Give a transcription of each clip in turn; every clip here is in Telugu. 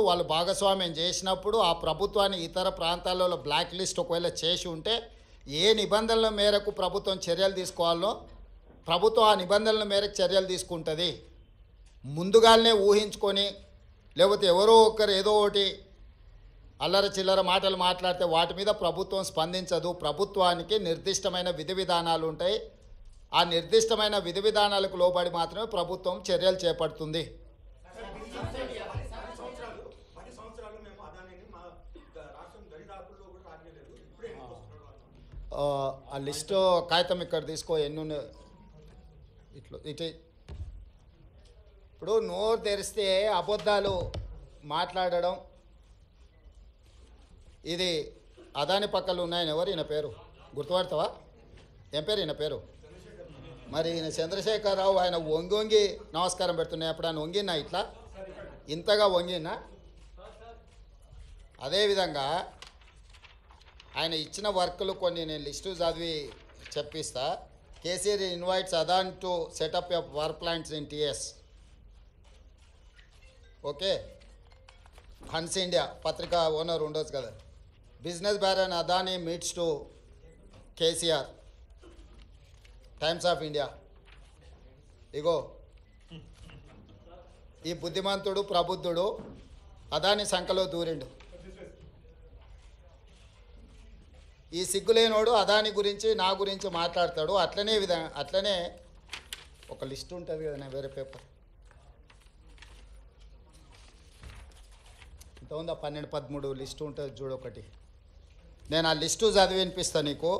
వాళ్ళు భాగస్వామ్యం చేసినప్పుడు ఆ ప్రభుత్వాన్ని ఇతర ప్రాంతాలలో బ్లాక్ లిస్ట్ ఒకవేళ చేసి ఉంటే ఏ నిబంధనల మేరకు ప్రభుత్వం చర్యలు తీసుకోవాలో ప్రభుత్వం ఆ నిబంధనల మేరకు చర్యలు తీసుకుంటుంది. ముందుగానే ఊహించుకొని లేకపోతే ఎవరో ఒకరు ఏదో ఒకటి అల్లర చిల్లర మాటలు మాట్లాడితే వాటి మీద ప్రభుత్వం స్పందించదు. ప్రభుత్వానికి నిర్దిష్టమైన విధి విధానాలు ఉంటాయి. ఆ నిర్దిష్టమైన విధి విధానాలకు లోబడి మాత్రమే ప్రభుత్వం చర్యలు చేపడుతుంది. ఆ లిస్టు కాగితం ఇక్కడ తీసుకో, ఎన్ని ఇట్లా ఇటు. ఇప్పుడు నోరు తెరిస్తే అబద్ధాలు మాట్లాడడం, ఇది అదాని పక్కలు ఉన్నాయని ఎవరు ఈయన పేరు గుర్తుపడతావా? ఏం పేరు ఈయన పేరు? మరి ఈయన చంద్రశేఖరరావు. ఆయన వంగి వంగి నమస్కారం పెడుతున్నాయి. అప్పుడు ఆయన వంగినా ఇట్లా ఇంతగా వంగినా? అదేవిధంగా ఆయన ఇచ్చిన వర్కులు కొన్ని నేను లిస్టు చదివి చెప్పిస్తా. KCR invites Adani to set up a power plants in TS. Okay, Hans India పత్రిక ఓనర్ ఉండొచ్చు కదా. Business baron Adani meets to KCR, Times of India. ఇగో ఈ బుద్ధిమంతుడు ప్రబుద్ధుడు అదాని సంఖలో దూరిండు. ఈ సిగ్గులేనోడు అదాని గురించి నా గురించి మాట్లాడతాడు. అట్లనే ఒక లిస్ట్ ఉంటుంది కదా, వేరే పేపర్ ఇంత ఉందా, 12-13 లిస్టు ఉంటుంది చూడు ఒకటి. నేను ఆ లిస్టు చదివి వినిపిస్తాను నీకు.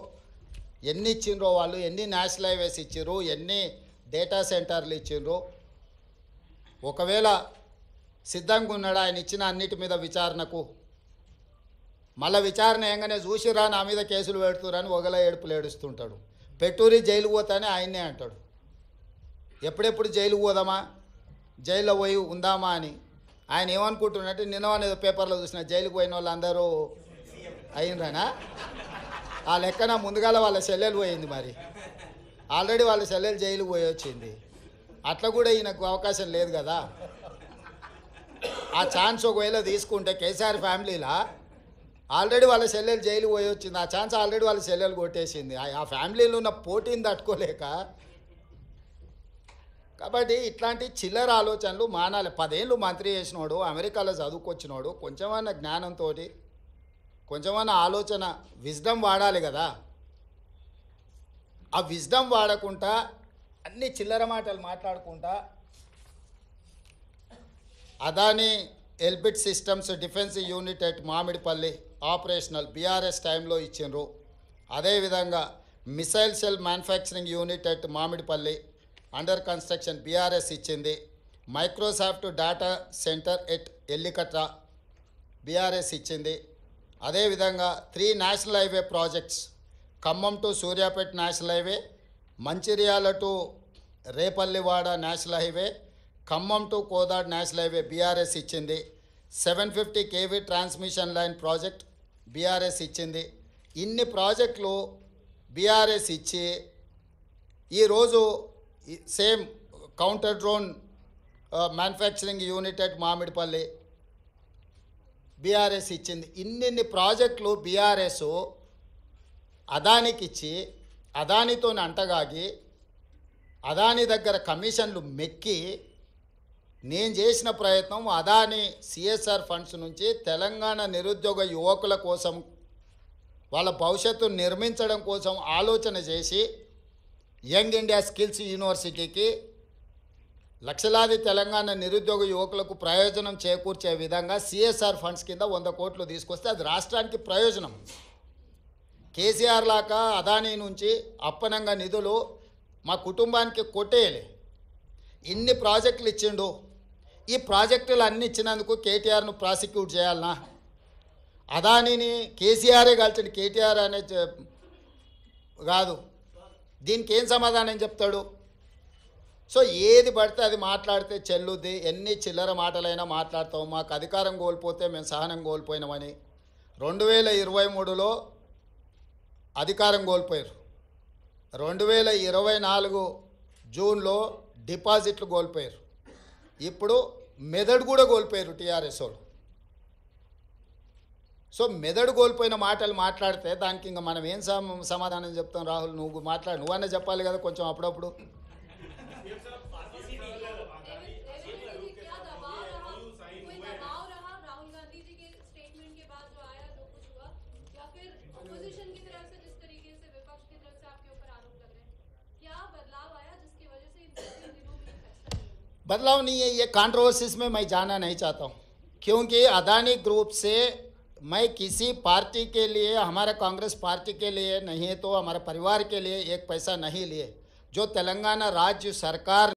ఎన్ని ఇచ్చిండ్రో వాళ్ళు, ఎన్ని నేషనల్ హైవేస్ ఇచ్చిర్రు, ఎన్ని డేటా సెంటర్లు ఇచ్చిండ్రు. ఒకవేళ సిద్ధంగా ఉన్నాడు ఆయన ఇచ్చిన అన్నిటి మీద విచారణకు. మళ్ళీ విచారణ ఏంగానే చూసిరా నా మీద కేసులు పెడుతురని ఒకలా ఏడుపులు ఏడుస్తుంటాడు. పెట్టూరి జైలుకు పోతానే ఆయన్నే అంటాడు. ఎప్పుడెప్పుడు జైలుకు పోదామా, జైల్లో పోయి ఉందామా అని. ఆయన ఏమనుకుంటున్నట్టు నిన్న అనేది పేపర్లో చూసిన జైలుకు పోయిన వాళ్ళు అందరూ అయినరానా? ఆ లెక్కన ముందుగాల వాళ్ళ చెల్లెలు పోయింది. మరి ఆల్రెడీ వాళ్ళ చెల్లెలు జైలుకు పోయి వచ్చింది. అట్లా కూడా ఈయనకు అవకాశం లేదు కదా. ఆ ఛాన్స్ ఒకవేళ తీసుకుంటే కేసీఆర్ ఫ్యామిలీలా ఆల్రెడీ వాళ్ళ చెల్లెలు జైలు పోయి వచ్చింది. ఆ ఛాన్స్ ఆల్రెడీ వాళ్ళ చెల్లెలు కొట్టేసింది. ఆ ఫ్యామిలీలో ఉన్న పోటీని తట్టుకోలేక. కాబట్టి ఇట్లాంటి చిల్లర ఆలోచనలు మానాలి. 10 ఏళ్ళు మంత్రి చేసినోడు, అమెరికాలో చదువుకొచ్చినోడు, కొంచెమన్నా జ్ఞానంతో కొంచెమన్నా ఆలోచన విజ్డమ్ వాడాలి కదా. ఆ విజ్డమ్ వాడకుండా అన్ని చిల్లర మాటలు మాట్లాడుకుంటా Adani Elbit systems defence unit at Mamidipalli operational BRS టైంలో ఇచ్చిండ్రు. అదేవిధంగా missile cell manufacturing unit at Mamidipalli under construction BRS ఇచ్చింది. Microsoft data centre at Ellikatra BRS ఇచ్చింది. అదేవిధంగా 3 national highway projects, Khammam to Suryapet national highway, Mancherial to Repallewada national highway, Khammam to Kodad national highway BRS ఇచ్చింది. 750 kV transmission line project BRS ఇచ్చింది. ఇన్ని ప్రాజెక్టులు బీఆర్ఎస్ ఇచ్చి ఈరోజు same counter drone manufacturing unit at Mamidipalli BRS ఇచ్చింది. ఇన్ని ప్రాజెక్టులు బీఆర్ఎస్ అదానికి ఇచ్చి అదానితో అంటగాగి అదాని దగ్గర కమిషన్లు మెక్కి నేను చేసిన ప్రయత్నం అదాని సిఎస్ఆర్ ఫండ్స్ నుంచి తెలంగాణ నిరుద్యోగ యువకుల కోసం వాళ్ళ భవిష్యత్తును నిర్మించడం కోసం ఆలోచన చేసి యంగ్ ఇండియా స్కిల్స్ యూనివర్సిటీకి లక్షలాది తెలంగాణ నిరుద్యోగ యువకులకు ప్రయోజనం చేకూర్చే విధంగా సిఎస్ఆర్ ఫండ్స్ కింద 100 కోట్లు తీసుకొస్తే అది రాష్ట్రానికి ప్రయోజనం. కేసీఆర్ లాగా అదానీ నుంచి అప్పనంగా నిధులు మా కుటుంబానికి కొట్టేయలే. ఇన్ని ప్రాజెక్టులు ఇచ్చిండు. ఈ ప్రాజెక్టులు అన్నీ ఇచ్చినందుకు కేటీఆర్ను ప్రాసిక్యూట్ చేయాలనా? అదానీని కేసీఆరే కలిసిన కేటీఆర్ అనే కాదు. దీనికి ఏం సమాధానం చెప్తాడు? సో ఏది పడితే అది మాట్లాడితే చెల్లుద్ది. ఎన్ని చిల్లర మాటలైనా మాట్లాడతాం. మాకు అధికారం కోల్పోతే మేము సహనం కోల్పోయినామని 2023లో అధికారం కోల్పోయారు. 2024 జూన్లో డిపాజిట్లు కోల్పోయారు. ఇప్పుడు మెదడు కూడా కోల్పోయారు టీఆర్ఎస్ వాళ్ళు. సో మెదడు కోల్పోయిన మాటలు మాట్లాడితే దానికి ఇంకా మనం ఏం సమాధానం చెప్తాం? రాహుల్, నువ్వు మాట్లాడు, నువ్వన్నా చెప్పాలి కదా కొంచెం అప్పుడప్పుడు. बदलाव नहीं है, ये कंट्रोवर्सीज में मैं जाना नहीं चाहता हूँ, क्योंकि अदानी ग्रुप से मैं किसी पार्टी के लिए, हमारे कांग्रेस पार्टी के लिए नहीं तो हमारे परिवार के लिए एक पैसा नहीं लिए। जो तेलंगाना राज्य सरकार